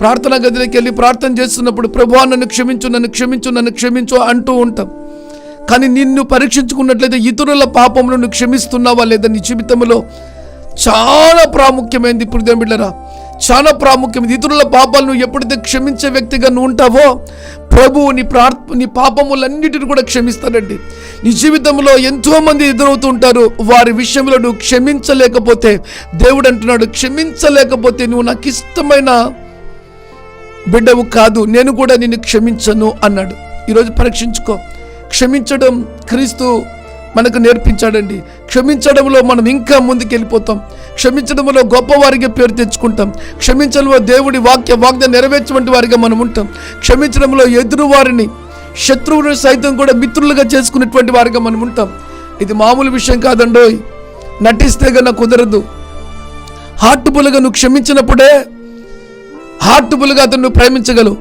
ప్రార్థనా గదిలోకి వెళ్ళి ప్రార్థన చేస్తున్నప్పుడు ప్రభువా నన్ను క్షమించు, నన్ను క్షమించు, నన్ను క్షమించు అంటూ ఉంటాం. కానీ నిన్ను పరీక్షించుకున్నట్లయితే ఇతరుల పాపములను నువ్వు క్షమిస్తున్నావా లేదా నీ జీవితంలో చాలా ప్రాముఖ్యమైనది. ఇప్పుడు దేవుని బిడ్డలారా, చాలా ప్రాముఖ్యమైనది. ఇతరుల పాపాలను ఎప్పుడైతే క్షమించే వ్యక్తిగా నువ్వు ఉంటావో ప్రభువు నీ పాపములన్నిటిని కూడా క్షమిస్తాడండి. నీ జీవితంలో ఎంతోమంది ఎదురవుతూ ఉంటారు. వారి విషయంలో నువ్వు క్షమించలేకపోతే దేవుడు అంటున్నాడు, క్షమించలేకపోతే నువ్వు నాకు ఇష్టమైన బిడ్డవు కాదు, నేను కూడా నిన్ను క్షమించను అన్నాడు. ఈరోజు పరీక్షించుకో. క్షమించడం క్రీస్తు మనకు నేర్పించాడండి. క్షమించడంలో మనం ఇంకా ముందుకు వెళ్ళిపోతాం. క్షమించడంలో గొప్పవారిగా పేరు తెచ్చుకుంటాం. క్షమించడంలో దేవుడి వాగ్దానం నెరవేర్చే వారిగా మనం ఉంటాం. క్షమించడంలో ఎదురువారిని, శత్రువుని సైతం కూడా మిత్రులుగా చేసుకునేటువంటి వారిగా మనం ఉంటాం. ఇది మామూలు విషయం కాదండోయ్. నటిస్తే గన కుదరదు. హార్ట్ఫుల్గా నువ్వు క్షమించినప్పుడే హార్ట్ఫుల్గా అతను నువ్వు ప్రేమించగలవు.